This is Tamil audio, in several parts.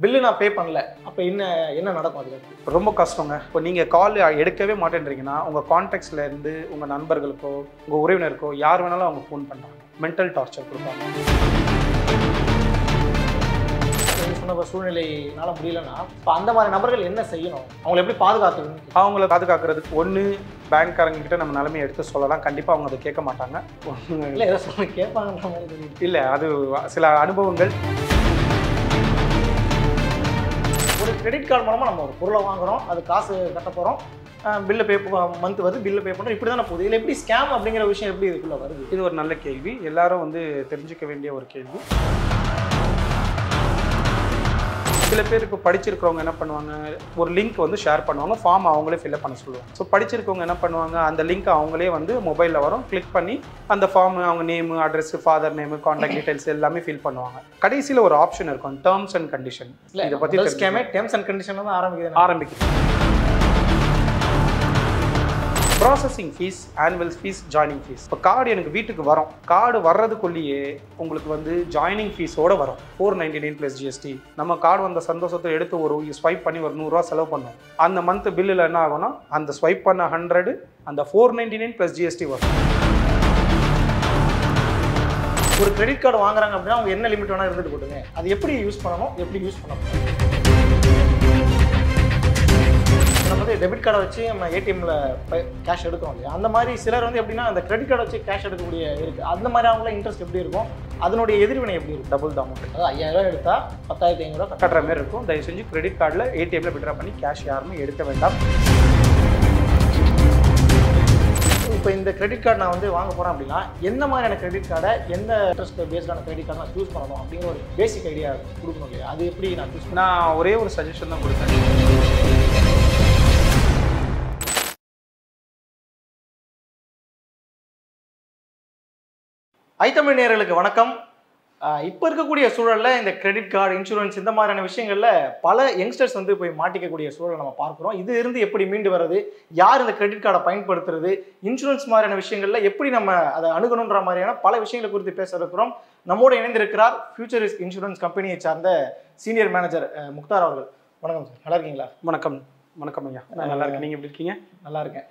பில்லு நான் பே பண்ணல, அப்போ என்ன நடக்கும்? அது ரொம்ப கஷ்டங்க. இப்போ நீங்கள் கால் எடுக்கவே மாட்டேன்றீங்கன்னா உங்கள் கான்டாக்ட்ஸில் இருந்து உங்கள் நண்பர்களுக்கோ உங்கள் உறவினருக்கோ யார் வேணாலும் அவங்க ஃபோன் பண்ணுறாங்க, மென்டல் டார்ச்சர் கொடுப்பாங்க. சொன்ன சூழ்நிலைனால முடியலன்னா இப்போ அந்த மாதிரி நபர்கள் என்ன செய்யணும்? அவங்களை எப்படி பாதுகாத்துக்கணும்? அவங்கள பாதுகாக்கிறதுக்கு ஒன்று பேங்க்காரங்க கிட்ட நம்ம நிலைமையை எடுத்து சொல்லலாம். கண்டிப்பாக அவங்க அதை கேட்க மாட்டாங்க. இல்லை ஏதோ சொல்ல கேட்பாங்கன்ற மாதிரி இல்லை, அது சில அனுபவங்கள். ஒரு கிரெடிட் கார்டு மூலமாக நம்ம ஒரு பொருளை வாங்குகிறோம், அது காசு கட்ட போகிறோம், பில்லு பே மந்த் வருது, பில்லு பே பண்ணுறோம், இப்படி தானே போகுது. இதில் எப்படி ஸ்கேம் அப்படிங்கிற விஷயம் எப்படி இதுக்குள்ளே வருது? இது ஒரு நல்ல கேள்வி, எல்லாரும் தெரிஞ்சுக்க வேண்டிய ஒரு கேள்வி. சில பேர் இப்போ படிச்சிருக்கிறவங்க என்ன பண்ணுவாங்க, ஒரு லிங்க் ஷேர் பண்ணுவாங்க, ஃபார்ம் அவங்களே ஃபில்அப் பண்ண சொல்லுவாங்க. ஸோ படிச்சிருக்கவங்க என்ன பண்ணுவாங்க, அந்த லிங்க் அவங்களே மொபைலில் வரும், கிளிக் பண்ணி அந்த ஃபார்ம் அவங்க name, address, father name, contact details எல்லாமே ஃபில் பண்ணுவாங்க. கடைசியில் ஒரு ஆப்ஷன் இருக்கும், டேர்ம்ஸ் அண்ட் கண்டிஷன். இதை பற்றி ஸ்கேமே டேர்ம்ஸ் அண்ட் கண்டிஷன் தான் ஆரம்பிக்குது. Processing fees, annual fees, joining fees. இப்போ கார்டு எனக்கு வீட்டுக்கு வரும், கார்டு வர்றதுக்குள்ளேயே உங்களுக்கு ஜாயினிங் ஃபீஸோடு வரும் 499 + GST. நம்ம கார்டு வந்த சந்தோஷத்தை எடுத்து ஒரு ஸ்வைப் பண்ணி ஒரு 100 ரூபா செலவு பண்ணுவோம். அந்த மந்த் பில்லில் என்ன ஆகும்னா அந்த ஸ்வைப் பண்ண 100 அந்த 499 + GST வரும். ஒரு கிரெடிட் கார்டு வாங்குறாங்க அப்படின்னா அவங்க என்ன லிமிட் வேணால் இருந்துட்டு போட்டுங்க, அது எப்படி யூஸ் பண்ணணும், எப்படி யூஸ் பண்ணணும்? நம்ம டெபிட் கார்டை வச்சு நம்ம ஏடிஎம்ல கேஷ் எடுக்கிறோம் இல்லையா, அந்த மாதிரி சிலர் எப்படின்னா அந்த கிரெடிட் கார்டை வச்சு கேஷ் எடுக்கக்கூடிய இருக்குது. அந்த மாதிரி அவங்கள இன்ட்ரெஸ்ட் எப்படி இருக்கும், அதனுடைய எதிர்வினை எப்படி இருக்கும்? டபுள் தான் அமௌண்ட். அதாவது 5000 ரூபா எடுத்தா 10,500 ரூபா கட்டுற மாதிரி இருக்கும். தயவு செஞ்சு கிரெடிட் கார்டில் ஏடிஎம்ல விட்ரா பண்ணி கேஷ் யாருமே எடுக்க வேண்டாம். இப்போ இந்த கிரெடிட் கார்டு நான் வாங்க போகிறேன் அப்படின்னா எந்த மாதிரியான கிரெடிட் கார்டை, எந்த இன்ட்ரெஸ்ட் பேஸ்டான கிரெடிட் கார்டு நான் சூஸ் பண்ணணும் அப்படிங்கிற ஒரு பேசிக் ஐடியா கொடுக்கணும் இல்லையா, அது எப்படி நான் சூஸ் பண்ண? நான் ஒரே ஒரு சஜஷன் தான் கொடுத்தேன். ஐத்தமிழ் நேயர்களுக்கு வணக்கம். இப்போ இருக்கக்கூடிய சூழலில் இந்த கிரெடிட் கார்டு, இன்சூரன்ஸ் இந்த மாதிரியான விஷயங்களில் பல யங்ஸ்டர்ஸ் போய் மாட்டிக்கக்கூடிய சூழலை நம்ம பார்க்குறோம். இது இருந்து எப்படி மீண்டு வர்றது, யார் இந்த கிரெடிட் கார்டை பயன்படுத்துறது, இன்சூரன்ஸ் மாதிரியான விஷயங்களில் எப்படி நம்ம அதை அணுகணுன்ற மாதிரியான பல விஷயங்களை குறித்து பேச இருக்கிறோம். நம்மோடு இணைந்திருக்கிறார் ஃபியூச்சர் இன்சூரன்ஸ் கம்பெனியை சார்ந்த சீனியர் மேனேஜர் முக்தார் அவர்கள். வணக்கம் சார், நல்லா இருக்கீங்களா? வணக்கம். வணக்கம் ஐயா, நான் நல்லா இருக்கேன். நீங்கள் எப்படி இருக்கீங்க? நல்லா இருக்கேன்.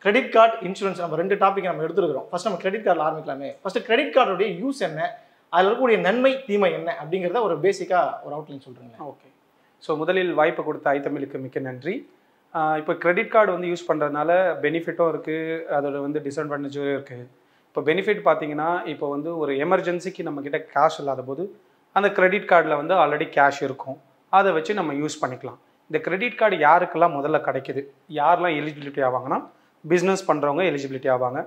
கிரெடிட் கார்டு, இன்சூரன்ஸ் நம்ம 2 டாபிக் நம்ம எடுத்துருக்கிறோம். ஃபர்ஸ்ட் நம்ம கிரெடிட் கார்டில் ஆரம்பிக்கலாமே. ஃபர்ஸ்ட் கிரெடிட் கார்டுடைய யூஸ் என்ன, அதில் இருக்கக்கூடிய நன்மை தீமை என்ன அப்படிங்கிறத ஒரு பேசிக்காக ஒரு அவுட்லைன் சொல்கிறீங்க. ஓகே. ஸோ முதலில் வாய்ப்பு கொடுத்த ஐத்தமிழுக்கு மிக்க நன்றி. இப்போ கிரெடிட் கார்டு யூஸ் பண்ணுறதுனால பெனிஃபிட்டும் இருக்குது, அதோட டிஸ்அட்வான்டேஜும் இருக்குது. இப்போ பெனிஃபிட் பார்த்தீங்கன்னா, இப்போ ஒரு எமர்ஜென்சிக்கு நம்மக்கிட்ட கேஷ் இல்லாத போது அந்த கிரெடிட் கார்டில் ஆல்ரெடி கேஷ் இருக்கும், அதை வச்சு நம்ம யூஸ் பண்ணிக்கலாம். இந்த கிரெடிட் கார்டு யாருக்கெல்லாம் முதல்ல கிடைக்குது, யாரெல்லாம் எலிஜிபிலிட்டி ஆவாங்கன்னா, பிஸ்னஸ் பண்ணுறவங்க எலிஜிபிலிட்டி ஆவாங்க,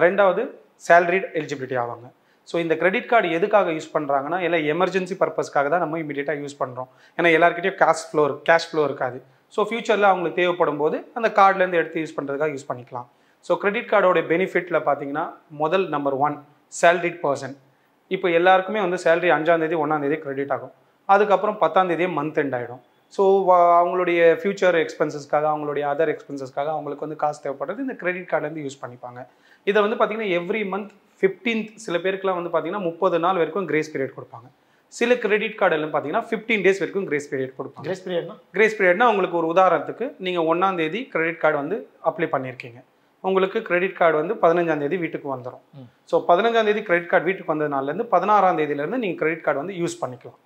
2வது சேலரிட் எலிஜிபிலிட்டி ஆவாங்க. ஸோ இந்த கிரெடிட் கார்டு எதுக்காக யூஸ் பண்ணுறாங்கன்னா, எல்லாம் எமர்ஜென்சி பர்பஸ்க்காக தான் நம்ம இமீடியட்டாக யூஸ் பண்ணுறோம். ஏன்னா எல்லாருக்கிட்டையும் கேஷ் ஃப்ளோ இருக்காது. ஸோ ஃபியூச்சரில் அவங்களுக்கு தேவைப்படும் போது அந்த கார்டுலேருந்து எடுத்து யூஸ் பண்ணுறதுக்காக யூஸ் பண்ணிக்கலாம். ஸோ கிரெடிட் கார்டோடைய பெனிஃபிட்டில் பார்த்தீங்கன்னா, முதல் நம்பர் 1 சேலரிட் பர்சன். இப்போ எல்லாருக்குமே சேலரி 5ஆம் தேதி 1ஆம் தேதி கிரெடிட் ஆகும். அதுக்கப்புறம் 10ஆம் தேதியே மந்த் எண்ட் ஆகிடும். ஸோ அவங்களுடைய ஃபியூச்சர் எக்ஸ்பென்சஸ்க்காக, அவங்களுடைய அதர் எக்ஸ்பென்சஸ்க்காக அவங்களுக்கு காசு தேவைப்படுறது இந்த கிரெடிட் கார்டுலேருந்து யூஸ் பண்ணிப்பாங்க. இதை பார்த்தீங்கன்னா எவ்ரி மந்த் 15th, சில பேருக்குலாம் பார்த்தீங்கன்னா 30 நாள் வரைக்கும் கிரேஸ் பீரியட் கொடுப்பாங்க. சில கிரெடிட் கார்டெல்லாம் பார்த்தீங்கன்னா 15 days வரைக்கும் கிரேஸ் பீரியட் கொடுப்பாங்க. கிரேஸ் பீரியட்னா உங்களுக்கு ஒரு உதாரணத்துக்கு, நீங்கள் 1ஆம் தேதி கிரெடிட் கார்டு அப்ளை பண்ணியிருக்கீங்க, உங்களுக்கு கிரெடிட் கார்டு 15ஆம் தேதி வீட்டுக்கு வந்துடும். ஸோ 15ஆம் தேதி கிரெடிட் கார்டு வீட்டுக்கு வந்ததுனாலேருந்து 16ஆம் தேதியிலேருந்து நீங்கள் கிரெடிட் கார்டு யூஸ் பண்ணிக்கலாம்.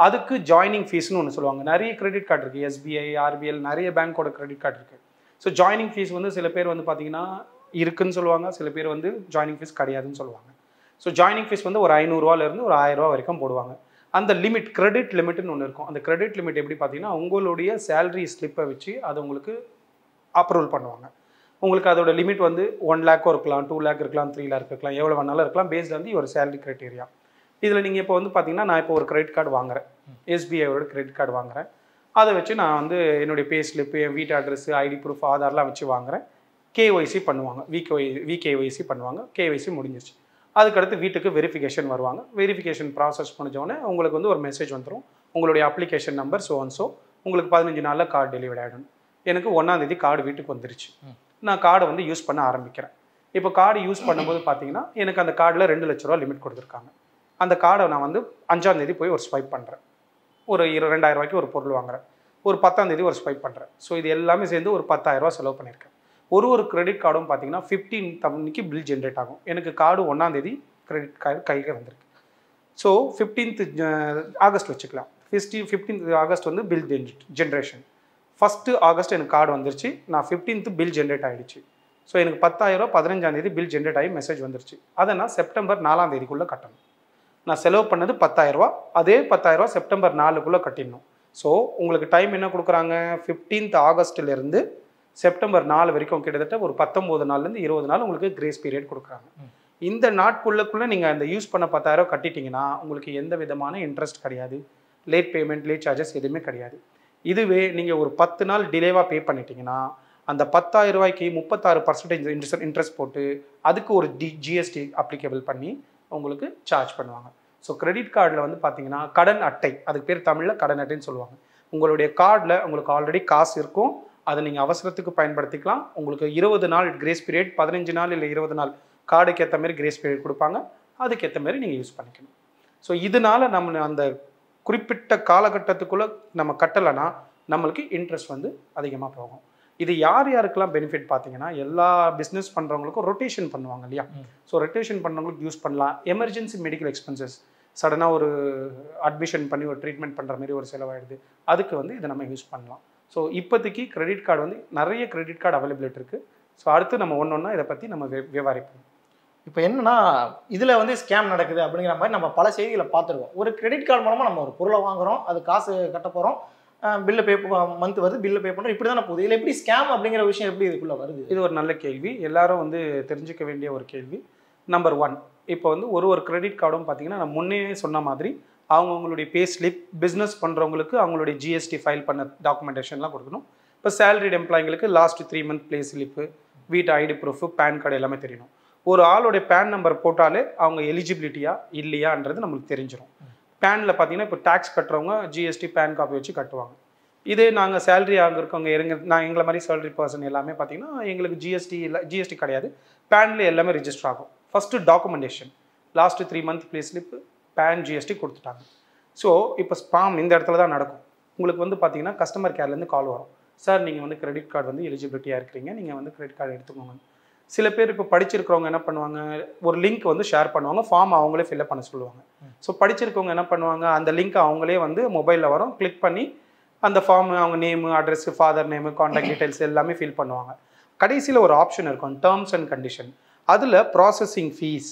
அதுக்கு ஜாயினிங் ஃபீஸ்னு ஒன்று சொல்லுவாங்க. நிறைய கிரெடிட் கார்டு இருக்குது, SBI, RBL, நிறைய பேங்க்கோட கிரெடிட் கார்டு இருக்குது. ஸோ ஜாயினிங் ஃபீஸ் சில பேர் பார்த்தீங்கன்னா இருக்குன்னு சொல்லுவாங்க, சில பேர் ஜாயினிங் ஃபீஸ் கிடையாதுன்னு சொல்லுவாங்க. ஸோ ஜாயினிங் ஃபீஸ் ஒரு 500 ரூபாயிலேருந்து ஒரு 1000 ரூபா வரைக்கும் போடுவாங்க. அந்த லிமிட், கிரெடிட் லிமிட்னு ஒன்று இருக்கும். அந்த கிரெடிட் லிமிட் எப்படி பார்த்தீங்கன்னா, உங்களுடைய சேலரி ஸ்லிப்பை வச்சு அதை உங்களுக்கு அப்ரூவல் பண்ணுவாங்க. உங்களுக்கு அதோட லிமிட் 1 lakh இருக்கலாம், 2 lakh இருக்கலாம், 3 lakh இருக்கலாம், எவ்வளோ வேணாலும் இருக்கலாம், பேஸ்ட் ஒரு சேலரி கிரைட்டீரியா. இதில் நீங்கள் இப்போ பார்த்தீங்கன்னா, நான் இப்போ ஒரு கிரெடிட் கார்டு வாங்குறேன், SBIயோட கிரெடிட் கார்டு வாங்குறேன். அதை வச்சு நான் என்னுடைய பே ஸ்லிப்பு, என் வீட்டு அட்ரஸ், ஐடி ப்ரூஃப், ஆதார்லாம் வச்சு வாங்குறேன். KYC பண்ணுவாங்க, VKYC பண்ணுவாங்க. KYC முடிஞ்சிருச்சு. அதுக்கடுத்து வீட்டுக்கு வெரிஃபிகேஷன் வருவாங்க. வெரிஃபிகேஷன் ப்ராசஸ் முடிஞ்சோடனே உங்களுக்கு ஒரு மெசேஜ் வந்துடும், உங்களுடைய அப்ளிகேஷன் நம்பர் ஸோ உங்களுக்கு 15 நாளில் கார்டு டெலிவரி ஆகிடும். எனக்கு 1ஆம் தேதி கார்டு வீட்டுக்கு வந்துருச்சு. நான் கார்டை யூஸ் பண்ண ஆரம்பிக்கிறேன். இப்போ கார்டு யூஸ் பண்ணும்போது பார்த்தீங்கன்னா, எனக்கு அந்த கார்டில் 2 லட்ச ரூபா லிமிட் கொடுத்துருக்காங்க. அந்த கார்டை நான் 5ஆம் தேதி போய் ஒரு ஸ்வைப் பண்ணுறேன். ஒரு 2000 ரூபாய்க்கு ஒரு பொருள் வாங்குறேன், ஒரு 10ஆம் தேதி ஒரு ஸ்வைப் பண்ணுறேன். ஸோ இது எல்லாமே சேர்ந்து ஒரு 10,000 ரூபா செலவு பண்ணியிருக்கேன். ஒரு கிரெடிட் கார்டும் பார்த்தீங்கன்னா 15th அன்னைக்கு பில் ஜென்ரேட் ஆகும். எனக்கு கார்டு 1ஆம் தேதி கிரெடிட் கார்டு கைக்கு வந்திருக்கு. ஸோ 15th ஆகஸ்ட் வச்சுக்கலாம். 15th ஆகஸ்ட் வந்து பில் ஜென்ரேஷன். 1st ஆகஸ்ட் எனக்கு கார்டு வந்துருச்சு, நான் 15th பில் ஜென்ரேட் ஆகிடுச்சு. ஸோ எனக்கு 10,000 ரூபா 15ஆம் தேதி பில் ஜென்ரேட் ஆகி மெசேஜ் வந்துருச்சு. அதை நான் செப்டம்பர் 4ஆம் தேதிக்குள்ளே கட்டணும். நான் செலவு பண்ணது 10,000 ரூபா, அதே 10,000 ரூபா செப்டம்பர் 4க்குள்ளே கட்டிடணும். ஸோ உங்களுக்கு டைம் என்ன கொடுக்குறாங்க, 15th ஆகஸ்ட்லேருந்து செப்டம்பர் 4 வரைக்கும் கிட்டத்தட்ட ஒரு 19 நாள்லேருந்து 20 நாள் உங்களுக்கு கிரேஸ் பீரியட் கொடுக்குறாங்க. இந்த நாட்குள்ளே நீங்கள் அந்த யூஸ் பண்ண 10,000 கட்டிட்டீங்கன்னா உங்களுக்கு எந்த விதமான இன்ட்ரெஸ்ட் கிடையாது, லேட் பேமெண்ட், லேட் சார்ஜஸ் எதுவுமே கிடையாது. இதுவே நீங்கள் ஒரு 10 நாள் டிலேவாக பே பண்ணிட்டீங்கன்னா அந்த 10,000 ரூபாய்க்கு 36% இன்ட்ரெஸ்ட் போட்டு அதுக்கு ஒரு ஜிஎஸ்டி அப்ளிகேபிள் பண்ணி உங்களுக்கு சார்ஜ் பண்ணுவாங்க. ஸோ கிரெடிட் கார்டில் வந்து பார்த்தீங்கன்னா கடன் அட்டை, அதுக்கு பேர் தமிழில் கடன் அட்டைன்னு சொல்லுவாங்க. உங்களுடைய கார்டில் உங்களுக்கு ஆல்ரெடி காசு இருக்கும், அதை நீங்கள் அவசரத்துக்கு பயன்படுத்திக்கலாம். உங்களுக்கு 20 நாள் கிரேஸ் பீரியட், 15 நாள் இல்லை 20 நாள் கார்டுக்கு ஏற்ற மாதிரி கிரேஸ் பீரியட் கொடுப்பாங்க, அதுக்கேற்ற மாதிரி நீங்கள் யூஸ் பண்ணிக்கணும். ஸோ இதனால நம்ம அந்த குறிப்பிட்ட காலகட்டத்துக்குள்ளே நம்ம கட்டலைன்னா நம்மளுக்கு இன்ட்ரெஸ்ட் வந்து அதிகமாக போகும். இது யார் யாருக்கெல்லாம் பெனிஃபிட் பார்த்தீங்கன்னா எல்லா பிஸ்னஸ் பண்ணுறவங்களுக்கும் ரொட்டேஷன் பண்ணுவாங்க இல்லையா. ஸோ ரொட்டேஷன் பண்ணுறவங்களுக்கு யூஸ் பண்ணலாம். எமர்ஜென்சி மெடிக்கல் எக்ஸ்பென்சஸ், சடனாக ஒரு அட்மிஷன் பண்ணி ஒரு ட்ரீட்மெண்ட் பண்ணுற மாதிரி ஒரு செலவாயிடுது, அதுக்கு வந்து இதை நம்ம யூஸ் பண்ணலாம். ஸோ இப்போதைக்கு கிரெடிட் கார்டு வந்து நிறைய கிரெடிட் கார்டு அவைலபிலிட்டி இருக்குது. ஸோ அடுத்து நம்ம ஒன்றா இதை பற்றி நம்ம விவரிப்போம். இப்போ என்னன்னா இதில் வந்து ஸ்கேம் நடக்குது அப்படிங்கிற மாதிரி நம்ம பல செய்திகளை பார்த்துருக்கோம். ஒரு கிரெடிட் கார்டு மூலமாக நம்ம ஒரு பொருளை வாங்குறோம், அது காசு கட்ட போகிறோம், பில்லு பே மந்த் வருது, பில்லு பே பண்ணுறோம், இப்படி தானே போகுது. இதில் எப்படி ஸ்கேம் அப்படிங்கிற விஷயம் எப்படி இதுக்குள்ளே வருது? இது ஒரு நல்ல கேள்வி, எல்லாரும் வந்து தெரிஞ்சுக்க வேண்டிய ஒரு கேள்வி. நம்பர் 1, இப்போ வந்து ஒரு கிரெடிட் கார்டும் பார்த்தீங்கன்னா நான் முன்னே சொன்ன மாதிரி அவங்களுடைய பே ஸ்லிப், பிஸ்னஸ் பண்ணுறவங்களுக்கு அவங்களுடைய ஜிஎஸ்டி ஃபைல் பண்ண டாக்குமெண்டேஷன்லாம் கொடுக்கணும். இப்போ சேலரிட் எம்ப்ளாய்ங்களுக்கு லாஸ்ட் 3 மந்த் பே ஸ்லிப்பு, வீட்டு ஐடி ப்ரூஃப், பேன் கார்டு எல்லாமே தெரியணும். ஒரு ஆளுடைய பேன் நம்பர் போட்டாலே அவங்க எலிஜிபிலிட்டியா இல்லையான்றது நம்மளுக்கு தெரிஞ்சிடும். பேனில் பார்த்தீங்கன்னா இப்போ டேக்ஸ் கட்டுறவங்க ஜிஎஸ்டி பேன் காப்பி வச்சு கட்டுவாங்க. இதே நாங்கள் சேலரி இருக்கவங்க எங்களை மாதிரி சேலரி பர்சன் எல்லாமே பார்த்தீங்கன்னா எங்களுக்கு ஜிஎஸ்டி இல்லை, ஜிஎஸ்டி கிடையாது, பேனில் எல்லாமே ரிஜிஸ்டர் ஆகும். First documentation, last 3 month pay slip, PAN, GST கொடுத்துட்டாங்க. ஸோ இப்போ ஸ்பாம் இந்த இடத்துல தான் நடக்கும். உங்களுக்கு வந்து பார்த்தீங்கன்னா கஸ்டமர் கேர்லேருந்து கால் வரும், சார் நீங்கள் வந்து கிரெடிட் கார்டு வந்து எலிஜிபிலிட்டியாக இருக்கிறீங்க, நீங்கள் வந்து கிரெடிட் கார்டு எடுத்துக்கோங்க. சில பேர் இப்போ படிச்சிருக்கிறவங்க என்ன பண்ணுவாங்க, ஒரு லிங்க் வந்து ஷேர் பண்ணுவாங்க, ஃபார்ம் அவங்களே ஃபில்அப் பண்ண சொல்லுவாங்க. ஸோ படிச்சிருக்கவங்க என்ன பண்ணுவாங்க, அந்த லிங்க் அவங்களே வந்து மொபைலில் வரும், கிளிக் பண்ணி அந்த ஃபார்ம் அவங்க name, address, father name, contact details எல்லாமே ஃபில் பண்ணுவாங்க. கடைசியில் ஒரு ஆப்ஷன் இருக்கும், டேர்ம்ஸ் அண்ட் கண்டிஷன். அதில் processing fees,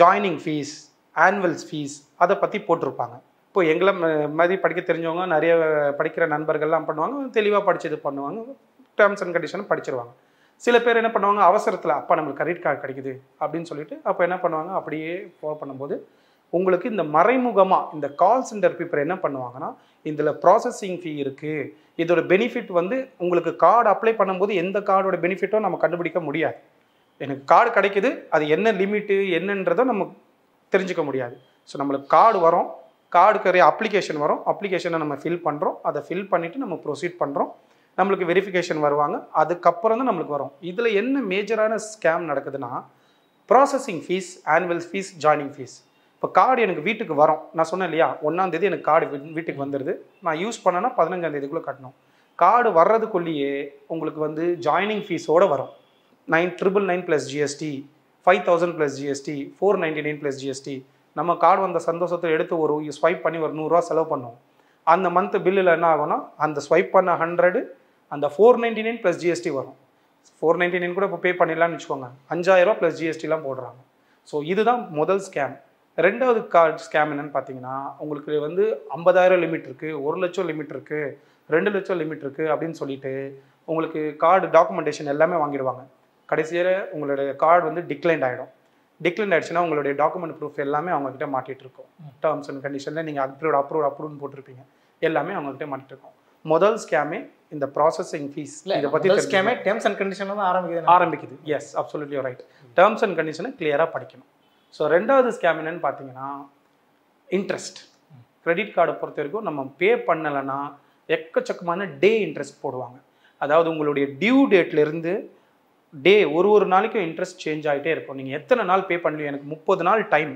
joining fees, annuals fees அதை பற்றி போட்டிருப்பாங்க. இப்போ எங்களை மாதிரி படிக்க தெரிஞ்சவங்க நிறைய படிக்கிற நண்பர்கள்லாம் பண்ணுவாங்க, தெளிவாக படிச்சது பண்ணுவாங்க, டேர்ம்ஸ் அண்ட் கண்டிஷன் படிச்சிருவாங்க. சில பேர் என்ன பண்ணுவாங்க, அவசரத்தில் அப்பா நம்மளுக்கு கிரெடிட் கார்டு கிடைக்குது அப்படின்னு சொல்லிட்டு அப்போ என்ன பண்ணுவாங்க, அப்படியே ஃபாலோ பண்ணும்போது உங்களுக்கு இந்த மறைமுகமாக இந்த கால் சென்டர் பீப்புள் என்ன பண்ணுவாங்கன்னா, இதில் ப்ராசஸிங் ஃபீ இருக்குது, இதோட பெனிஃபிட் வந்து உங்களுக்கு கார்டு அப்ளை பண்ணும்போது எந்த கார்டோட பெனிஃபிட்டும் நம்ம கண்டுபிடிக்க முடியாது. எனக்கு கார்டு கிடைக்குது, அது என்ன லிமிட்டு என்னன்றதை நம்ம தெரிஞ்சுக்க முடியாது. ஸோ நம்மளுக்கு கார்டு வரும், கார்டுக்கு அப்ளிகேஷன் வரும், அப்ளிகேஷனை நம்ம ஃபில் பண்ணுறோம், அதை ஃபில் பண்ணிவிட்டு நம்ம ப்ரொசீட் பண்ணுறோம், நம்மளுக்கு வெரிஃபிகேஷன் வருவாங்க, அதுக்கப்புறம் தான் நம்மளுக்கு வரும். இதில் என்ன மேஜரான ஸ்கேம் நடக்குதுன்னா, processing fees, annual fees, joining fees. இப்போ கார்டு எனக்கு வீட்டுக்கு வரும், நான் சொன்னேன் இல்லையா, 1ஆம் தேதி எனக்கு கார்டு வீட்டுக்கு வந்துடுது, நான் யூஸ் பண்ணேன்னா 15ஆம் தேதிக்குள்ளே கட்டணும். கார்டு வர்றதுக்குள்ளேயே உங்களுக்கு வந்து ஜாயினிங் ஃபீஸோடு வரும், 999 + ஜிஎஸ்டி, 5000 + ஜிஎஸ்டி, 499 + ஜிஎஸ்டி. நம்ம கார்டு வந்த சந்தோஷத்தை எடுத்து ஒரு ஸ்வைப் பண்ணி ஒரு 100 ரூபா செலவு பண்ணுவோம். அந்த மந்த் பில்லில் என்ன ஆகும்னா, அந்த ஸ்வைப் பண்ண 100, அந்த 499 + ஜிஎஸ்டி வரும். 499 கூட இப்போ பே பண்ணிடலாம்னு வச்சுக்கோங்க, 5000 ரூபா + ஜிஎஸ்டிலாம் போடுறாங்க. ஸோ இதுதான் முதல் ஸ்கேம். ரெண்டாவது கார்டு ஸ்கேம் என்னென்னு பார்த்தீங்கன்னா, உங்களுக்கு வந்து 50,000 லிமிட் இருக்குது, 1 லட்சம் லிமிட் இருக்குது, 2 லட்சம் லிமிட் இருக்குது அப்படின்னு சொல்லிட்டு உங்களுக்கு கார்டு டாக்குமெண்டேஷன் எல்லாமே வாங்கிடுவாங்க. கடைசியில் உங்களுடைய கார்டு வந்து டிக்ளைன் ஆகிடும். டிக்ளைன் ஆகிடுச்சுன்னா உங்களுடைய டாக்குமெண்ட் ப்ரூஃப் எல்லாமே அவங்ககிட்ட மாட்டிகிட்டு இருக்கும். டேர்ம்ஸ் அண்ட் கண்டிஷனில் நீங்கள் அப்ரூவ்னு போட்டிருப்பீங்க, எல்லாமே அவங்ககிட்ட மாட்டிட்டு இருக்கும். முதல் ஸ்கேமே இந்த ப்ராசஸிங் ஃபீஸ், இதை பற்றி ஸ்கேமே டேர்ம்ஸ் அண்ட் கண்டிஷன் தான் ஆரம்பிக்குது. Yes, absolutely right. Terms and கண்டிஷனை கிளியராக படிக்கணும். ஸோ ரெண்டாவது ஸ்கேம் என்னென்னு பார்த்தீங்கன்னா, இன்ட்ரெஸ்ட். கிரெடிட் கார்டை பொறுத்த வரைக்கும் நம்ம பே பண்ணலைன்னா எக்கச்சக்கமான டே இன்ட்ரெஸ்ட் போடுவாங்க. அதாவது உங்களுடைய டியூ டேட்லேருந்து ஒரு நாளைக்கும் இன்ட்ரெஸ்ட் சேஞ்ச் ஆகிட்டே இருக்கும். நீங்கள் எத்தனை நாள் பே பண்ணலையோ, எனக்கு 30 நாள் டைம்,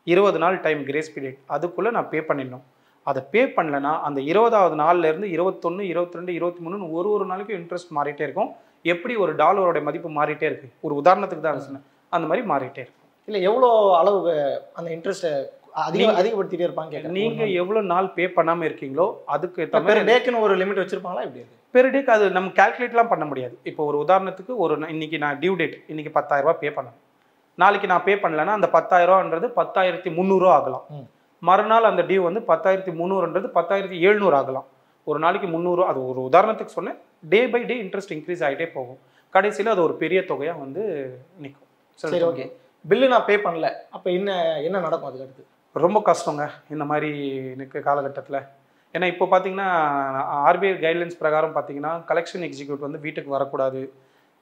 20 நாள் டைம் கிரேஸ் பீரியட், அதுக்குள்ளே நான் பே பண்ணிடணும். அதை பே பண்ணலன்னா அந்த 20வது நாள்லேருந்து 21, 22, 23 ஒரு நாளைக்கும் இன்ட்ரெஸ்ட் மாறிட்டே இருக்கும். எப்படி ஒரு டாலரோட மதிப்பு மாறிட்டே இருக்கு, ஒரு உதாரணத்துக்கு தான் சொன்னேன், அந்த மாதிரி மாறிட்டே இருக்கும். இல்லை எவ்வளோ அளவு அந்த இன்ட்ரெஸ்ட்டை அதிகப்படுத்திட்டே இருப்பாங்க. நீங்கள் எவ்வளோ நாள் பே பண்ணாமல் இருக்கீங்களோ அதுக்கு பெர் டேக்குன்னு ஒரு லிமிட் வச்சிருப்பாங்களா எப்படி? பெர் டேக்கு அது நம்ம கால்குலேட்லாம் பண்ண முடியாது. இப்போ ஒரு உதாரணத்துக்கு இன்னைக்கு நான் டியூ டேட் இன்னைக்கு 10,000 ரூபாய் பே பண்ணேன், நாளைக்கு நான் பே பண்ணலன்னா அந்த 10,000 ரூபான்றது 10,300 ஆகலாம். மறுநாள் அந்த டியூ வந்து 10,300ன்றது 10,700 ஆகலாம். ஒரு நாளைக்கு 300, அது ஒரு உதாரணத்துக்கு சொன்னேன். Day by day interest increase ஆகிட்டே போகும். கடைசியில் அது ஒரு பெரிய தொகையாக வந்து நிற்கும். சரி, ஓகே. பில்லு நான் பே பண்ணல, அப்போ என்ன நடக்கும் அதுக்கு அடுத்து? ரொம்ப கஷ்டங்க இந்த மாதிரி எனக்கு காலகட்டத்தில். ஏன்னா இப்போ பார்த்தீங்கன்னா ஆர்பிஐ கைட்லைன்ஸ் பிரகாரம் பார்த்தீங்கன்னா கலெக்ஷன் எக்ஸிக்யூட் வந்து வீட்டுக்கு வரக்கூடாது.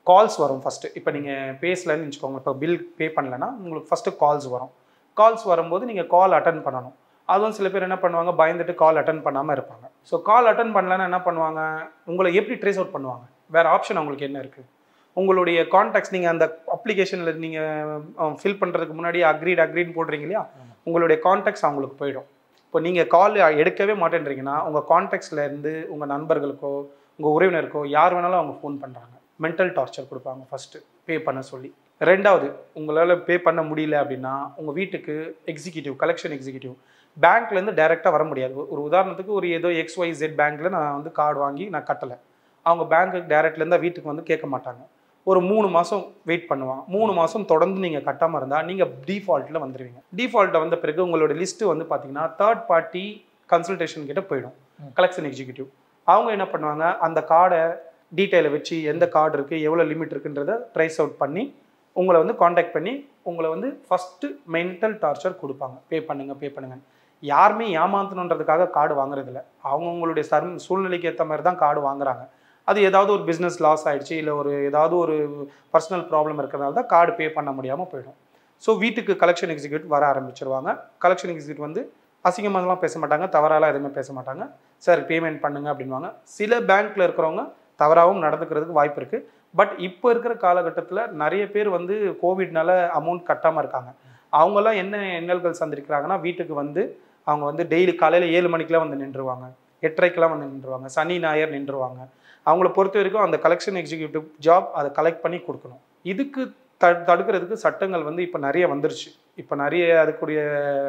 கால்ஸ் வரும் ஃபஸ்ட்டு. இப்போ நீங்கள் பேசலன்னு வச்சுக்கோங்க, இப்போ பில் பே பண்ணலைன்னா உங்களுக்கு ஃபஸ்ட்டு கால்ஸ் வரும். கால்ஸ் வரும்போது நீங்கள் கால் அட்டன் பண்ணணும். அதுவும் சில பேர் என்ன பண்ணுவாங்க, பயந்துட்டு கால் அட்டன் பண்ணாமல் இருப்பாங்க. ஸோ கால் அட்டன் பண்ணலன்னா என்ன பண்ணுவாங்க, உங்களை எப்படி ட்ரேஸ் அவுட் பண்ணுவாங்க? வேறு ஆப்ஷன் அவங்களுக்கு என்ன இருக்குது? உங்களுடைய கான்டாக்ட்ஸ் நீங்கள் அந்த அப்ளிகேஷனில் நீங்கள் ஃபில் பண்ணுறதுக்கு முன்னாடி அக்ரீன்னு போடுறீங்க இல்லையா, உங்களுடைய கான்டாக்ட்ஸ் அவங்களுக்கு போயிடும். இப்போ நீங்கள் கால் எடுக்கவே மாட்டேன்றீங்கன்னா உங்கள் கான்டாக்ட்ஸ்லேருந்து உங்கள் நண்பர்களுக்கோ உங்கள் உறவினருக்கோ யார் வேணாலும் அவங்க ஃபோன் பண்ணுறாங்க. மென்டல் டார்ச்சர் கொடுப்பாங்க ஃபஸ்ட்டு பே பண்ண சொல்லி. ரெண்டாவது, உங்களால் பே பண்ண முடியல அப்படின்னா உங்கள் வீட்டுக்கு கலெக்ஷன் எக்ஸிக்யூட்டிவ் பேங்க்லேருந்து டைரெக்டாக வர முடியாது. ஒரு உதாரணத்துக்கு ஒரு ஏதோ XYZ பேங்க்கில் நான் வந்து கார்டு வாங்கி நான் கட்டலை, அவங்க பேங்க்குக்கு டைரெக்ட்லேருந்து வீட்டுக்கு வந்து கேட்க மாட்டாங்க. ஒரு 3 மாதம் வெயிட் பண்ணுவாங்க. 3 மாதம் தொடர்ந்து நீங்கள் கட்டாமல் இருந்தால் நீங்கள் டிஃபால்ட்டில் வந்துடுவீங்க. டிஃபால்ட்டில் வந்த பிறகு உங்களோட லிஸ்ட்டு வந்து பார்த்தீங்கன்னா தேர்ட் பார்ட்டி கன்சல்டேஷன் கிட்ட போயிடும். கலெக்ஷன் எக்ஸிக்யூட்டிவ் அவங்க என்ன பண்ணுவாங்க, அந்த கார்டை டீட்டெயிலை வச்சு எந்த கார்டு இருக்குது, எவ்வளோ லிமிட் இருக்குன்றதை ட்ரேஸ் அவுட் பண்ணி உங்களை வந்து காண்டாக்ட் பண்ணி உங்களை வந்து ஃபஸ்ட்டு மென்டல் டார்ச்சர் கொடுப்பாங்க. பே பண்ணுங்க. யாருமே ஏமாத்தணுன்றதுக்காக கார்டு வாங்குறதில்ல, அவங்கவுங்களுடைய சூழ்நிலைக்கு ஏற்ற மாதிரி தான் கார்டு வாங்குறாங்க. அது ஏதாவது ஒரு பிஸ்னஸ் லாஸ் ஆகிடுச்சு, இல்லை ஏதாவது ஒரு பர்சனல் ப்ராப்ளம் இருக்கிறனால தான் கார்டு பே பண்ண முடியாமல் போயிடும். ஸோ வீட்டுக்கு கலெக்ஷன் எக்ஸிக்யூட்டிவ் வர ஆரம்பிச்சிருவாங்க. கலெக்ஷன் எக்ஸிக்யூட்டிவ் வந்து அசிங்கமாகலாம் பேச மாட்டாங்க, தவறாலாம் எதுவுமே பேச மாட்டாங்க. சார் பேமெண்ட் பண்ணுங்க அப்படின்வாங்க. சில பேங்க்கில் இருக்கிறவங்க தவறாகவும் நடந்துக்கிறதுக்கு வாய்ப்பு இருக்குது. பட் இப்போ இருக்கிற காலகட்டத்தில் நிறைய பேர் வந்து கோவிட்னால அமௌண்ட் கட்டாமல் இருக்காங்க. அவங்கெல்லாம் என்ன இன்னல்கள் சந்திக்கிறாங்கன்னா, வீட்டுக்கு வந்து அவங்க வந்து டெய்லி காலையில் 7 மணிக்கெலாம் வந்து நின்றுவாங்க, 8:30க்கெலாம் வந்து நின்றுவாங்க, சனி ஞாயிறு நின்றுவாங்க. அவங்கள பொறுத்த வரைக்கும் அந்த கலெக்ஷன் எக்ஸிக்யூட்டிவ் ஜாப் அதை கலெக்ட் பண்ணி கொடுக்கணும். இதுக்கு தடுக்கிறதுக்கு சட்டங்கள் வந்து இப்போ நிறைய வந்துருச்சு. இப்போ நிறைய அதுக்குரிய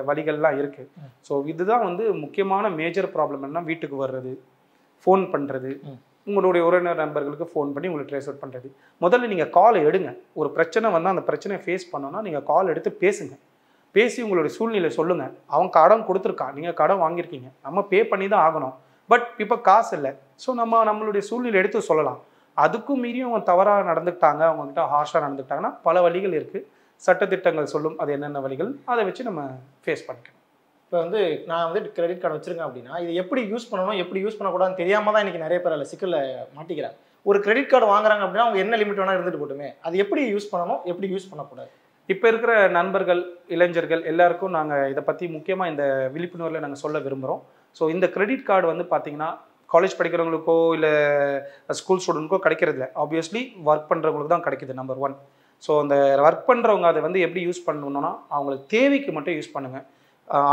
வழிகள்லாம் இருக்குது. ஸோ இதுதான் வந்து முக்கியமான மேஜர் ப்ராப்ளம். என்ன, வீட்டுக்கு வர்றது, ஃபோன் பண்ணுறது, உங்களுடைய உறவினர் நண்பர்களுக்கு ஃபோன் பண்ணி உங்களுக்கு ட்ரேஸ் அவுட் பண்ணுறது. முதல்ல நீங்கள் கால் எடுங்க. ஒரு பிரச்சனை வந்தால் அந்த பிரச்சனையை ஃபேஸ் பண்ணோன்னா நீங்கள் கால் எடுத்து பேசுங்க. பேசி உங்களுடைய சூழ்நிலை சொல்லுங்கள். அவன் கடன் கொடுத்துருக்கான், நீங்கள் கடன் வாங்கியிருக்கீங்க, நம்ம பே பண்ணி தான் ஆகணும். பட் இப்போ காசு இல்லை. ஸோ நம்மளுடைய சூழ்நிலை எடுத்து சொல்லலாம். அதுக்கும் மீறி அவங்க தவறாக நடந்துக்கிட்டாங்க, அவங்ககிட்ட ஹார்ஷாக நடந்துக்கிட்டாங்கன்னா பல வழிகள் இருக்குது. சட்டத்திட்டங்கள் சொல்லும் அது என்னென்ன வழிகள், அதை வச்சு நம்ம ஃபேஸ் பண்ணிக்கணும். இப்போ வந்து நான் வந்து கிரெடிட் கார்டு வச்சுருக்கேன் அப்படின்னா இது எப்படி யூஸ் பண்ணணும், எப்படி யூஸ் பண்ணக்கூடாதுன்னு தெரியாமல் தான் இன்றைக்கி நிறைய பேர் அதில் சிக்கலில் மாட்டிக்கிறாங்க. ஒரு கிரெடிட் கார்டு வாங்குறாங்க அப்படின்னா அவங்க என்ன லிமிட் வேணால் இருந்துட்டு போட்டுமே, அது எப்படி யூஸ் பண்ணணும், எப்படி யூஸ் பண்ணக்கூடாது? இப்போ இருக்கிற நண்பர்கள், இளைஞர்கள் எல்லாருக்கும் நாங்கள் இதை பற்றி முக்கியமாக இந்த விழிப்புணர்வில் நாங்கள் சொல்ல விரும்புகிறோம். ஸோ இந்த கிரெடிட் கார்டு வந்து பார்த்திங்கன்னா காலேஜ் படிக்கிறவங்களுக்கோ இல்லை ஸ்கூல் ஸ்டூடெண்ட்க்கோ கிடைக்கிறதில்ல. ஆப்வியஸ்லி ஒர்க் பண்ணுறவங்களுக்கு தான் கிடைக்கிது, நம்பர் 1. ஸோ அந்த ஒர்க் பண்ணுறவங்க அதை வந்து எப்படி யூஸ் பண்ணணும்னா அவங்களுக்கு தேவைக்கு மட்டும் யூஸ் பண்ணுங்கள்.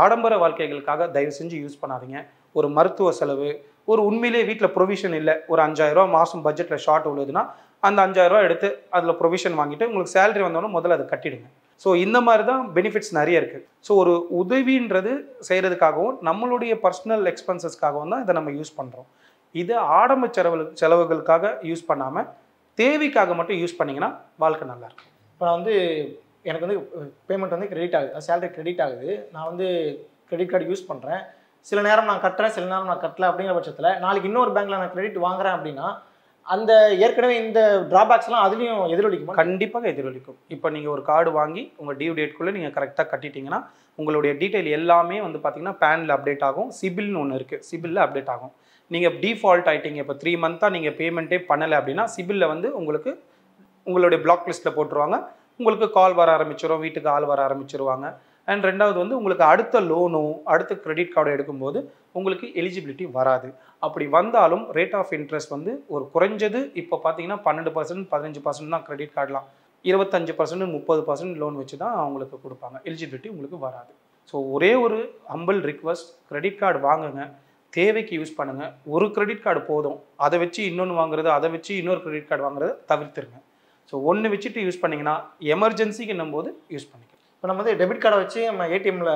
ஆடம்பர வாழ்க்கைகளுக்காக தயவு செஞ்சு யூஸ் பண்ணாதீங்க. ஒரு மருத்துவ செலவு, ஒரு உண்மையிலே வீட்டில் ப்ரொவிஷன் இல்லை, ஒரு 5,000 ரூபா மாதம் பட்ஜெட்டில் ஷார்ட் உள்ளதுன்னா அந்த 5,000 ரூபா எடுத்து அதில் ப்ரொவிஷன் வாங்கிட்டு உங்களுக்கு சேலரி வந்தோன்னா முதல்ல அதை கட்டிடுங்க. ஸோ இந்த மாதிரி தான் பெனிஃபிட்ஸ் நிறைய இருக்குது. ஸோ ஒரு உதவின்றது செய்கிறதுக்காகவும் நம்மளுடைய பர்சனல் எக்ஸ்பென்சஸ்க்காகவும் தான் இதை நம்ம யூஸ் பண்ணுறோம். இது ஆடம்பர செலவுகளுக்காக யூஸ் பண்ணாமல் தேவைக்காக மட்டும் யூஸ் பண்ணிங்கன்னா வாழ்க்கை நல்லாயிருக்கும். இப்போ நான் வந்து எனக்கு வந்து பேமெண்ட் வந்து கிரெடிட் ஆகுது, சேலரி கிரெடிட் ஆகுது, நான் வந்து கிரெடிட் கார்டு யூஸ் பண்ணுறேன், சில நேரம் நான் கட்டுறேன், சில நேரம் நான் கட்டல. அப்படிங்கிற பட்சத்தில் நாளைக்கு இன்னொரு பேங்க்கில் நான் கிரெடிட் வாங்குறேன் அப்படின்னா அந்த ஏற்கனவே இந்த ட்ராபேக்ஸ்லாம் அதுலேயும் எதிரொலிக்குமா? கண்டிப்பாக எதிரொலிக்கும். இப்போ நீங்கள் ஒரு கார்டு வாங்கி உங்கள் டியூ டேட்குள்ளே நீங்கள் கரெக்டாக கட்டிட்டீங்கன்னா உங்களுடைய டீட்டெயில் எல்லாமே வந்து பார்த்தீங்கன்னா பேனில் அப்டேட் ஆகும். சிபில்னு ஒன்று இருக்குது, சிபிலில் அப்டேட் ஆகும். நீங்கள் டிஃபால்ட் ஆகிட்டீங்க, இப்போ 3 மந்த்தாக நீங்கள் பேமெண்ட்டே பண்ணலை அப்படின்னா சிபிலில் வந்து உங்களுக்கு உங்களுடைய பிளாக் லிஸ்ட்டில் போட்டுருவாங்க. உங்களுக்கு கால் வர ஆரம்பிச்சிடும், வீட்டுக்கு ஆள் வர ஆரம்பிச்சிருவாங்க. அண்ட் ரெண்டாவது வந்து உங்களுக்கு அடுத்த லோனோ அடுத்த கிரெடிட் கார்டோ எடுக்கும்போது உங்களுக்கு எலிஜிபிலிட்டி வராது. அப்படி வந்தாலும் ரேட் ஆஃப் இன்ட்ரெஸ்ட் வந்து ஒரு குறைஞ்சது இப்போ பார்த்தீங்கன்னா 12%, 15% தான் கிரெடிட் கார்டெலாம். 25%, 30% லோன் வச்சு தான் அவங்களுக்கு கொடுப்பாங்க. எலிஜிபிலிட்டி உங்களுக்கு வராது. ஸோ ஒரே ஒரு ஹம்பிள் ரிக்வஸ்ட், கிரெடிட் கார்டு வாங்குங்க, தேவைக்கு யூஸ் பண்ணுங்கள். ஒரு கிரெடிட் கார்டு போதும். அதை வச்சு இன்னொன்று வாங்குறது, அதை வச்சு இன்னொரு கிரெடிட் கார்டு வாங்குறத தவிர்த்துருங்க. ஸோ ஒன்று வச்சுட்டு யூஸ் பண்ணிங்கன்னா எமர்ஜென்சிக்குன்னும் போது யூஸ் பண்ணிக்கலாம். இப்போ நம்ம வந்து டெபிட் கார்டை வச்சு நம்ம ஏடிஎம்ல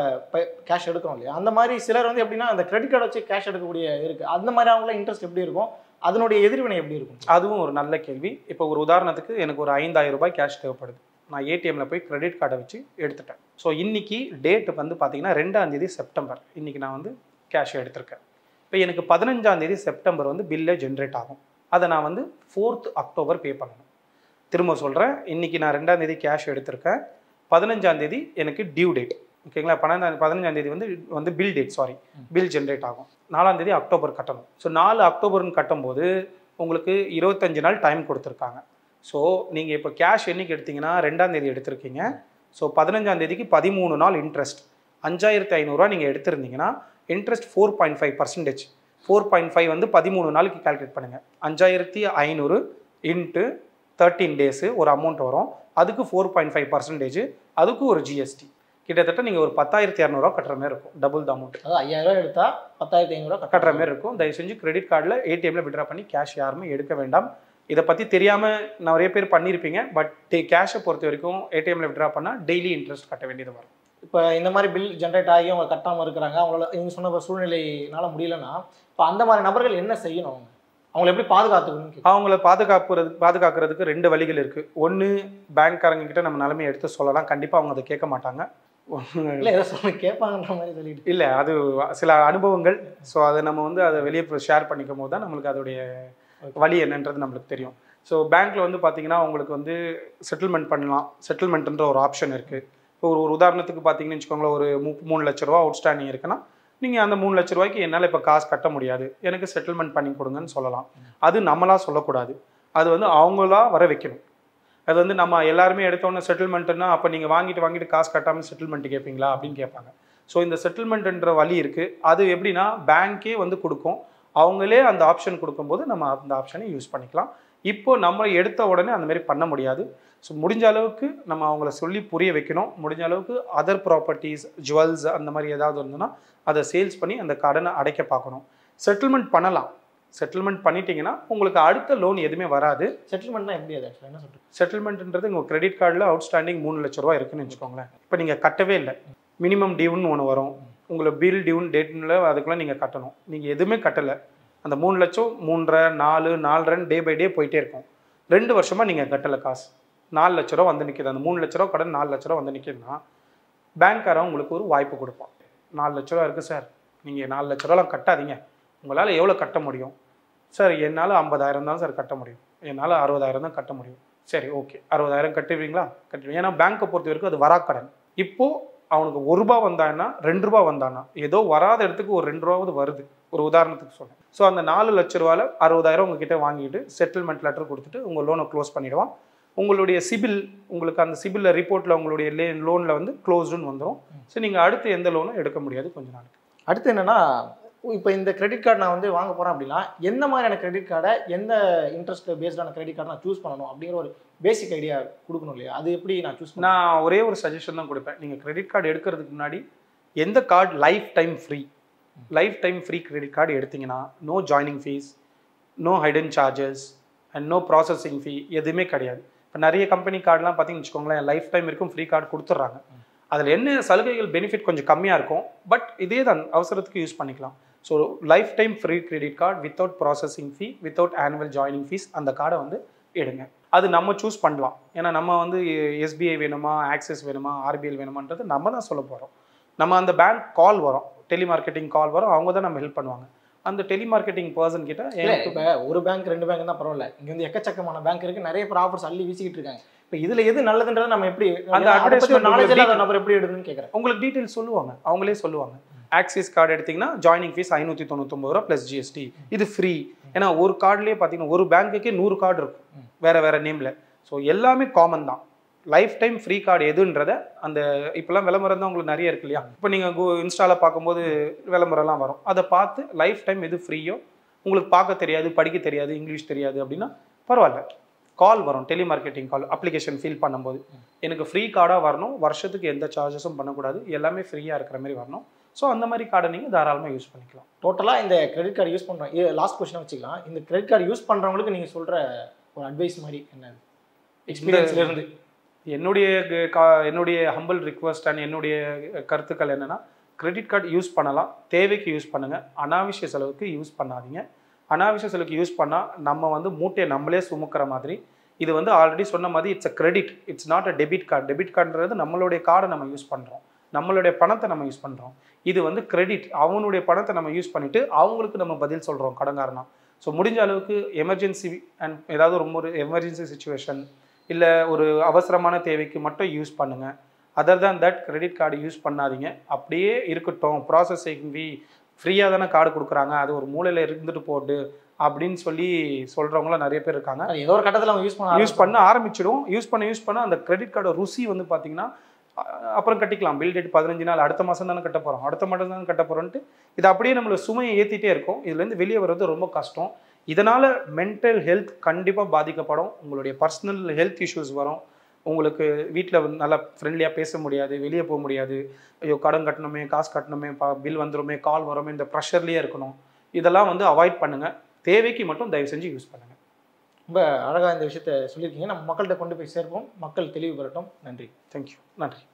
கேஷ் எடுக்கிறோம் இல்லையா, அந்த மாதிரி சிலர் வந்து எப்படின்னா அந்த கிரெடிட் கார்டை வச்சு கேஷ் எடுக்கக்கூடிய இருக்குது. அந்த மாதிரி அவங்கள இன்ட்ரெஸ்ட் எப்படி இருக்கும், அதனுடைய எதிர்வினை எப்படி இருக்கும்? அதுவும் ஒரு நல்ல கேள்வி. இப்போ ஒரு உதாரணத்துக்கு எனக்கு ஒரு 5000 ரூபாய் கேஷ் தேவைப்படுது. நான் ஏடிஎம்மில் போய் கிரெடிட் கார்டை வச்சு எடுத்துட்டேன். ஸோ இன்றைக்கி டேட் வந்து பார்த்தீங்கன்னா 2 செப்டம்பர். இன்றைக்கி நான் வந்து கேஷ் எடுத்திருக்கேன். இப்போ எனக்கு 15 செப்டம்பர் வந்து பில்லே ஜென்ரேட் ஆகும். அதை நான் வந்து 4th அக்டோபர் பே பண்ணணும். திரும்ப சொல்கிறேன், இன்றைக்கி நான் 2 கேஷ் எடுத்திருக்கேன். 15 எனக்கு டியூ டேட். ஓகேங்களா? 15 வந்து பில் டேட், பில் ஜென்ரேட் ஆகும். 4 அக்டோபர் கட்டணும். ஸோ 4 அக்டோபர்னு கட்டும்போது உங்களுக்கு 25 நாள் டைம் கொடுத்துருக்காங்க. ஸோ நீங்கள் இப்போ கேஷ் என்னைக்கு எடுத்தீங்கன்னா 2 எடுத்திருக்கீங்க. ஸோ 15 13 நாள் இன்ட்ரெஸ்ட் 5500 நீங்கள் எடுத்திருந்தீங்கன்னா இன்ட்ரெஸ்ட் 4.5%. 4.5 வந்து 13 நாளுக்கு கால்குலேட் பண்ணுங்கள். 5500 இன்ட்டு 13 டேஸு ஒரு அமௌண்ட் வரும். அதுக்கு 4.5%, அதுக்கு ஒரு ஜிஎஸ்டி. கிட்டத்தட்ட நீங்கள் ஒரு 10200 கட்டுற மாதிரி இருக்கும். Double the amount. அதாவது 5000 எடுத்தால் 10500 கட்டுற மாதிரி இருக்கும். தயவு செஞ்சு கிரெடிட் கார்டில் ஏடிஎம்மில் விட்ரா பண்ணி கேஷ் யாருமே எடுக்க வேண்டாம். இதை பற்றி தெரியாமல் நிறைய பேர் பண்ணியிருப்பீங்க. பட் கேஷை பொறுத்த வரைக்கும் ஏடிஎம்மில் விட்ரா பண்ணால் டெய்லி இன்ட்ரெஸ்ட் கட்ட வேண்டியது வரும். இப்போ இந்த மாதிரி பில் ஜென்ரேட் ஆகி அவங்க கட்டாமல் இருக்கிறாங்க, அவங்களால நீங்கள் சொன்ன சூழ்நிலையினால முடியலன்னா இப்போ அந்த மாதிரி நபர்கள் என்ன செய்யணும்? அவங்களை எப்படி பாதுகாத்துக்கணும்? அவங்கள பாதுகாக்கிறதுக்கு 2 வழிகள் இருக்குது. ஒன்று, பேங்க்காரங்க கிட்ட நம்ம நிலைமையை எடுத்து சொல்லலாம். கண்டிப்பாக அவங்க அதை கேட்க மாட்டாங்க. இல்லை ஏதோ கேட்பாங்கன்ற மாதிரி சொல்லிட்டு இல்லை, அது சில அனுபவங்கள். ஸோ அதை நம்ம வந்து அதை வெளியே ஷேர் பண்ணிக்கும் போது தான் நம்மளுக்கு அதோடைய வழி என்னன்றது நம்மளுக்கு தெரியும். ஸோ பேங்க்கில் வந்து பார்த்தீங்கன்னா உங்களுக்கு வந்து செட்டில்மெண்ட் பண்ணலாம். செட்டில்மெண்ட்ன்ற ஒரு ஆப்ஷன் இருக்குது. இப்போ ஒரு உதாரணத்துக்கு பார்த்தீங்கன்னு வச்சுக்கோங்களேன், ஒரு 3 லட்ச ரூபா அவுட்ஸ்டாண்டிங் இருக்குன்னா நீங்கள் அந்த 3 லட்ச ரூபாய்க்கு என்னால் இப்போ காசு கட்ட முடியாது, எனக்கு செட்டில்மெண்ட் பண்ணி கொடுங்கன்னு சொல்லலாம். அது நம்மளாக சொல்லக்கூடாது. அது வந்து அவங்களா வர வைக்கணும். அது வந்து நம்ம எல்லாருமே எடுத்தோன்னே செட்டில்மெண்ட்டுன்னா அப்போ நீங்கள் வாங்கிட்டு காசு கட்டாமல் செட்டில்மெண்ட் கேட்பீங்களா அப்படின்னு கேட்பாங்க. ஸோ இந்த செட்டில்மெண்ட்ன்ற வழி இருக்குது. அது எப்படின்னா பேங்க்கே வந்து கொடுக்கும். அவங்களே அந்த ஆப்ஷன் கொடுக்கும்போது நம்ம அந்த ஆப்ஷனை யூஸ் பண்ணிக்கலாம். இப்போ நம்ம எடுத்த உடனே அந்த மாதிரி பண்ண முடியாது. ஸோ முடிஞ்ச அளவுக்கு நம்ம அவங்கள சொல்லி புரிய வைக்கணும். முடிஞ்ச அளவுக்கு அதர் ப்ராப்பர்ட்டிஸ், ஜுவல்ஸ் அந்த மாதிரி ஏதாவது இருந்ததுன்னா அதை சேல்ஸ் பண்ணி அந்த கடனை அடைக்க பார்க்கணும். செட்டில்மெண்ட் பண்ணலாம். செட்டில்மெண்ட் பண்ணிட்டீங்கன்னா உங்களுக்கு அடுத்த லோன் எதுவுமே வராது. செட்டில்மெண்ட்னா எப்படி? அது என்ன சொல்கிறேன்? செட்டில்மெண்ட்ன்றது உங்கள் கிரெடிட் கார்டில் அவுட்ஸ்டாண்டிங் 3 லட்ச ரூபா இருக்குன்னு வச்சுக்கோங்களேன். இப்போ நீங்கள் கட்டவே இல்லை, மினிமம் டியூன்னு ஒன்று வரும். உங்களுக்கு பில் டியூன் டேட்னில் அதுக்குள்ளே நீங்கள் கட்டணும். நீங்கள் எதுவுமே கட்டலை, அந்த 3 லட்சம் 3.5, 4, 4.5 டே பை டே போயிட்டே இருக்கும். 2 வருஷமாக நீங்கள் கட்டலை காசு, 4 லட்ச ரூபா வந்து நிற்கிது. அந்த 3 லட்ச ரூபா கடன் 4 லட்ச ரூபா வந்து நிற்கிதுன்னா பேங்க்காரன் உங்களுக்கு ஒரு வாய்ப்பு கொடுப்பான். 4 லட்ச ரூபா இருக்குது சார், நீங்கள் 4 லட்ச ரூபாலாம் கட்டாதீங்க, உங்களால் எவ்வளோ கட்ட முடியும்? சார் என்னால் 50,000 தான் சார் கட்ட முடியும், என்னால் 60,000 தான் கட்ட முடியும். சரி ஓகே, 60,000 கட்டுவீங்களா? கட்டுவீங்க. ஏன்னா பேங்க்கை பொறுத்த வரைக்கும் அது வராக்கடன். இப்போது அவனுக்கு 1 ரூபா வந்தான்னா 2 ரூபா வந்தானா ஏதோ வராத இடத்துக்கு ஒரு 2 ரூபாவது வருது, ஒரு உதாரணத்துக்கு சொன்னேன். ஸோ அந்த 4 லட்ச ரூபாவில் 60,000 உங்ககிட்ட வாங்கிட்டு செட்டில்மெண்ட் லெட்டர் கொடுத்துட்டு உங்கள் லோனை க்ளோஸ் பண்ணிவிடுவான். உங்களுடைய சிபில், உங்களுக்கு அந்த சிபில் ரிப்போர்ட்டில் உங்களுடைய லோனில் வந்து க்ளோஸ்டுன்னு வந்துடும். ஸோ நீங்கள் அடுத்து எந்த லோனும் எடுக்க முடியாது கொஞ்ச நாளைக்கு. அடுத்து என்னென்னா, இப்போ இந்த கிரெடிட் கார்டு நான் வந்து வாங்க போகிறேன் அப்படின்னா எந்த மாதிரியான கிரெடிட் கார்டை, எந்த இன்ட்ரெஸ்ட் பேஸ்டான கிரெடிட் கார்டு நான் சூஸ் பண்ணணும் அப்படிங்கிற ஒரு பேசிக் ஐடியா கொடுக்கணும் இல்லையா? அது எப்படி நான் சூஸ் பண்ண? நான் ஒரே ஒரு சஜஷன் தான் கொடுப்பேன். நீங்கள் கிரெடிட் கார்டு எடுக்கிறதுக்கு முன்னாடி எந்த card lifetime free credit card எடுத்திங்கன்னா no joining fees, no hidden charges and no processing fee எதுவுமே கிடையாது. இப்போ நிறைய கம்பெனி கார்டெலாம் பார்த்தீங்கன்னு வச்சுக்கோங்களேன், லைஃப் டைம் இருக்கும் ஃப்ரீ கார்டு கொடுத்துட்றாங்க. அதில் என்ன சலுகைகள் பெனிஃபிட் கொஞ்சம் கம்மியாக இருக்கும், பட் இதே தான் அவசரத்துக்கு யூஸ் பண்ணிக்கலாம். So life time free credit card without processing ஃபீ, வித்தவுட் ஆனுவல் ஜாயினிங் ஃபீஸ், அந்த கார்டை வந்து எடுங்க. அது நம்ம சூஸ் பண்ணலாம். ஏன்னா நம்ம வந்து எஸ்பிஐ வேணுமா, ஆக்சிஸ் வேணுமா, ஆர்பிஎல் வேணுமான்றது நம்ம தான் சொல்ல போகிறோம். நம்ம அந்த பேங்க் கால் வரும், டெலிமார்க்கெட்டிங் கால் வரும், அவங்க தான் நம்ம ஹெல்ப் பண்ணுவாங்க. அந்த டெலிமார்க்கெட்டிங் பர்சன் கிட்ட இப்போ ஒரு பேங்க் 2 பேங்க் தான் பரவாயில்ல, இங்கே வந்து எக்கச்சக்கமான பேங்க் இருக்குது, நிறைய பேர் ஆஃபர்ஸ் அள்ளி வீசிக்கிட்டு இருக்காங்க. இப்போ இதில் எது நல்லதுன்றதை நம்ம எப்படி அந்த அட்வர்டைஸ்மெண்ட் நாலேஜ் இல்லாத நபர் எப்படி எடுக்கணும்னு கேட்குறேன். உங்களுக்கு டீட்டெயில்ஸ் சொல்லுவாங்க, அவங்களே சொல்லுவாங்க. ஆக்சிஸ் கார்டு எடுத்திங்கன்னா ஜாயினிங் ஃபீஸ் 599 ரூபா ப்ளஸ் ஜிஎஸ்டி, இது ஃப்ரீ. ஏன்னா ஒரு கார்டுலேயே பார்த்தீங்கன்னா ஒரு பேங்க்குக்கே 100 கார்டு இருக்கும் வேறு நேமில். ஸோ எல்லாமே காமன் தான். லைஃப் டைம் ஃப்ரீ கார்டு எதுன்றதை அந்த இப்போலாம் விளம்பரம் தான் உங்களுக்கு நிறைய இருக்கு இல்லையா? இப்போ நீங்கள் இன்ஸ்டாவில் பார்க்கும்போது விளம்பரம்லாம் வரும், அதை பார்த்து லைஃப் டைம் எது ஃப்ரீயோ, உங்களுக்கு பார்க்க தெரியாது, படிக்க தெரியாது, இங்கிலீஷ் தெரியாது அப்படின்னா பரவாயில்ல, கால் வரும், டெலிமார்க்கெட்டிங் கால் அப்ளிகேஷன் ஃபில் பண்ணும்போது எனக்கு ஃப்ரீ கார்டாக வரணும், வருஷத்துக்கு எந்த சார்ஜஸும் பண்ணக்கூடாது, எல்லாமே ஃப்ரீயாக இருக்கிற மாதிரி வரணும். ஸோ அந்த மாதிரி கார்டை நீங்கள் தாராளமாக யூஸ் பண்ணிக்கலாம். டோட்டலாக இந்த கிரெடிட் கார்டு யூஸ் பண்ணுறோம், லாஸ்ட் கொஸ்டினாக வச்சுக்கலாம். இந்த கிரெடிட் கார்டு யூஸ் பண்ணுறவங்களுக்கு நீங்கள் சொல்கிற ஒரு அட்வைஸ் மாதிரி என்ன எக்ஸ்பீரியன்ஸ்லேருந்து? என்னுடைய ஹம்பிள் ரிக்வஸ்ட் அண்ட் என்னுடைய கருத்துக்கள் என்னென்னா, கிரெடிட் கார்டு யூஸ் பண்ணலாம், தேவைக்கு யூஸ் பண்ணுங்கள், அனாவசிய செலவுக்கு யூஸ் பண்ணாதீங்க. அனாவசிய செலவுக்கு யூஸ் பண்ணால் நம்ம வந்து மூட்டையை நம்மளே சுமக்கிற மாதிரி. இது வந்து ஆல்ரெடி சொன்ன மாதிரி it's a credit, it's not a debit card. Debit கார்டுன்றது நம்மளுடைய கார்டை நம்ம யூஸ் பண்ணுறோம், நம்மளுடைய பணத்தை நம்ம யூஸ் பண்ணுறோம். இது வந்து கிரெடிட், அவனுடைய பணத்தை நம்ம யூஸ் பண்ணிவிட்டு அவங்களுக்கு நம்ம பதில் சொல்கிறோம் கடன்காரனா. ஸோ முடிஞ்ச அளவுக்கு எமர்ஜென்சி அண்ட் ஏதாவது ஒரு எமர்ஜென்சி சுச்சுவேஷன் இல்லை ஒரு அவசரமான தேவைக்கு மட்டும் யூஸ் பண்ணுங்கள். Other than that credit card use பண்ணாதீங்க. அப்படியே இருக்கட்டும், ப்ராசஸிங் ஃப்ரீயாக தானே கார்டு கொடுக்குறாங்க, அது ஒரு மூலையில் இருந்துட்டு போட்டு அப்படின்னு சொல்லி சொல்கிறவங்களாம் நிறைய பேர் இருக்காங்க. ஏதோ ஒரு கட்டத்தில் அவங்க யூஸ் பண்ண ஆரம்பிச்சிடும். யூஸ் பண்ண அந்த கிரெடிட் கார்டோட ருசி வந்து பார்த்தீங்கன்னா அப்புறம் கட்டிக்கலாம். பில் டேட் 15 நாள், அடுத்த மாதம் தானே கட்ட போகிறோம், அடுத்த மாதம் தானே கட்ட போகிறோன்ட்டு இது அப்படியே நம்மளை சுமையை ஏற்றிட்டே இருக்கும். இதுலேருந்து வெளியே வர்றது ரொம்ப கஷ்டம். இதனால் மென்டல் ஹெல்த் கண்டிப்பாக பாதிக்கப்படும். உங்களுடைய பர்சனல் ஹெல்த் இஷ்யூஸ் வரும். உங்களுக்கு வீட்டில் நல்லா ஃப்ரெண்ட்லியாக பேச முடியாது, வெளியே போக முடியாது, ஐயோ கடன் கட்டணுமே, காசு கட்டணுமே, பில் வந்துடுமே, கால் வருமே, இந்த ப்ரெஷர்லேயே இருக்கணும். இதெல்லாம் வந்து அவாய்ட் பண்ணுங்கள். தேவைக்கு மட்டும் தயவு செஞ்சு யூஸ் பண்ணுங்கள். ரொம்ப அழகாக இந்த விஷயத்தை சொல்லியிருக்கீங்க. நம்ம மக்கள்கிட்ட கொண்டு போய் சேர்ப்போம், மக்கள் தெளிவு பெறட்டும். நன்றி. தேங்க்யூ. நன்றி.